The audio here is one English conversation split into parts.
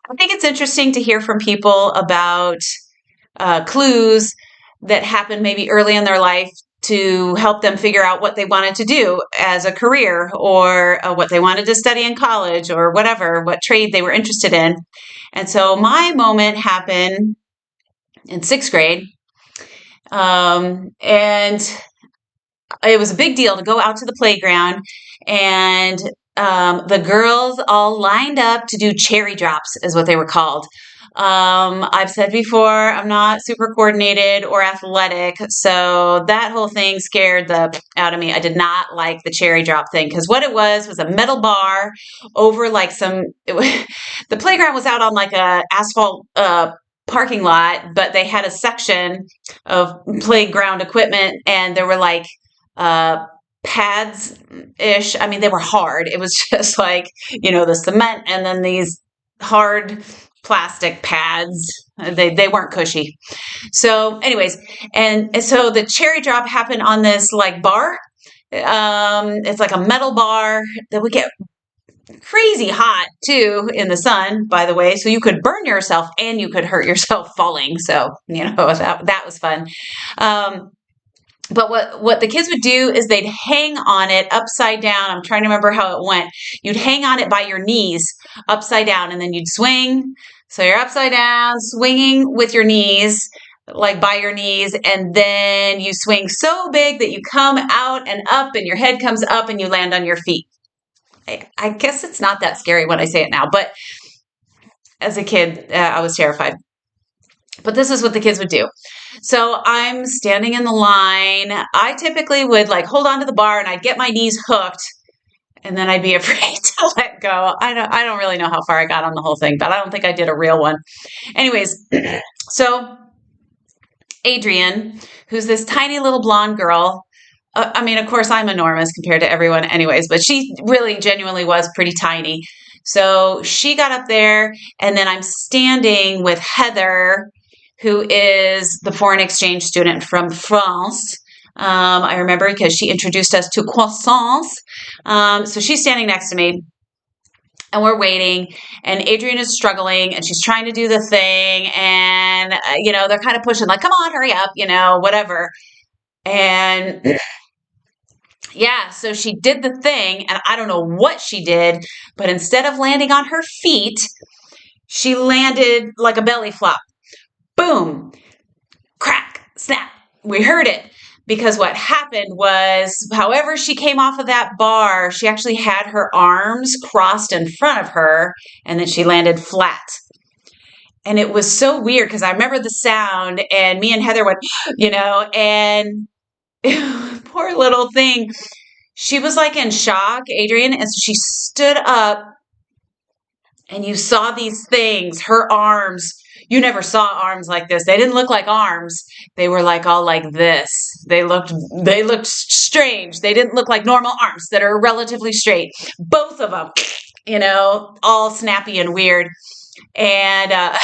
I think it's interesting to hear from people about clues that happened maybe early in their life to help them figure out what they wanted to do as a career or what they wanted to study in college or whatever, what trade they were interested in. And so my moment happened in sixth grade. And it was a big deal to go out to the playground, and the girls all lined up to do cherry drops, is what they were called. I've said before, I'm not super coordinated or athletic, so that whole thing scared the out of me. I did not like the cherry drop thing because what it was a metal bar over like the playground was out on like a asphalt parking lot, but they had a section of playground equipment, and there were like pads ish. I mean, they were hard. It was just like, the cement and then these hard plastic pads. They weren't cushy. So anyways, and so the cherry drop happened on this like bar. It's like a metal bar that would get crazy hot too in the sun, by the way. So you could burn yourself and you could hurt yourself falling. So, that was fun. But what the kids would do is they'd hang on it upside down. I'm trying to remember how it went. You'd hang on it by your knees upside down, and then you'd swing. So you're upside down, swinging with your knees, like by your knees, and then you swing so big that you come out and up, and your head comes up, and you land on your feet. I guess it's not that scary when I say it now, but as a kid, I was terrified. But this is what the kids would do. So I'm standing in the line. I typically would like hold on to the bar and I'd get my knees hooked, and then I'd be afraid to let go. I don't really know how far I got on the whole thing, but I don't think I did a real one. Anyways, so Adrienne, who's this tiny little blonde girl. I mean, of course, I'm enormous compared to everyone anyways, but she really genuinely was pretty tiny. So she got up there, and then I'm standing with Heather, who is the foreign exchange student from France. I remember because she introduced us to croissants. So she's standing next to me, and we're waiting, and Adrienne is struggling, and she's trying to do the thing, and, they're kind of pushing, like, come on, hurry up, whatever. And yeah, so she did the thing, and I don't know what she did, but instead of landing on her feet, she landed like a belly flop. Boom, crack, snap. We heard it because what happened was, however she came off of that bar, she actually had her arms crossed in front of her, and then she landed flat. And it was so weird because I remember the sound, and me and Heather went, and poor little thing. She was like in shock, Adrienne, and so she stood up, and you saw these things, her arms. You never saw arms like this. They didn't look like arms. They were like all like this. They looked strange. They didn't look like normal arms that are relatively straight. Both of them, all snappy and weird. And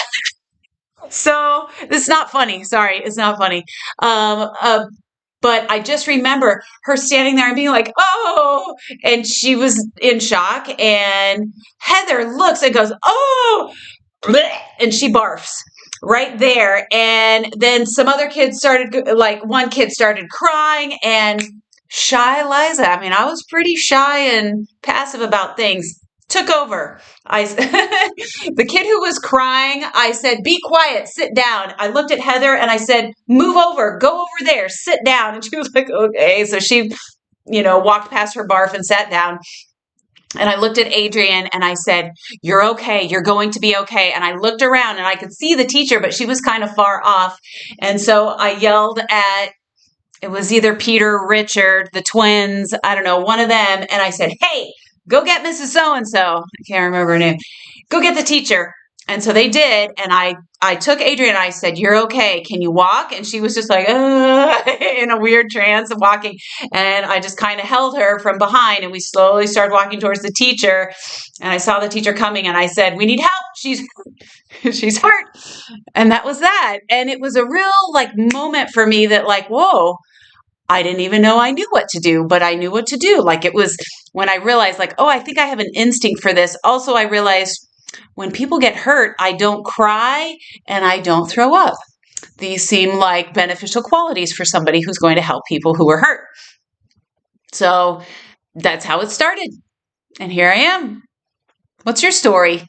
so it's not funny. Sorry, it's not funny. But I just remember her standing there and being like, oh, and she was in shock. And Heather looks and goes, oh, and she barfs right there. And then some other kids one kid started crying, and shy Liza, I mean, I was pretty shy and passive about things, took over. The kid who was crying, I said, be quiet, sit down. I looked at Heather and I said, move over, go over there, sit down. And she was like, okay. So she, walked past her barf and sat down. And I looked at Adrienne and I said, you're okay. You're going to be okay. And I looked around and I could see the teacher, but she was kind of far off. And so I yelled at, it was either Peter or Richard, the twins, I don't know, one of them. And I said, hey, go get Mrs. So-and-so. I can't remember her name. Go get the teacher. And so they did. And I took Adrienne and I said, you're okay. Can you walk? And she was just like, in a weird trance of walking. And I just kind of held her from behind, and we slowly started walking towards the teacher. And I saw the teacher coming and I said, we need help. She's hurt. And that was that. And it was a real moment for me that whoa, I didn't even know I knew what to do, but I knew what to do. It was when I realized oh, I think I have an instinct for this. Also, I realized When people get hurt, I don't cry and I don't throw up. These seem like beneficial qualities for somebody who's going to help people who are hurt. So that's how it started. And here I am. What's your story?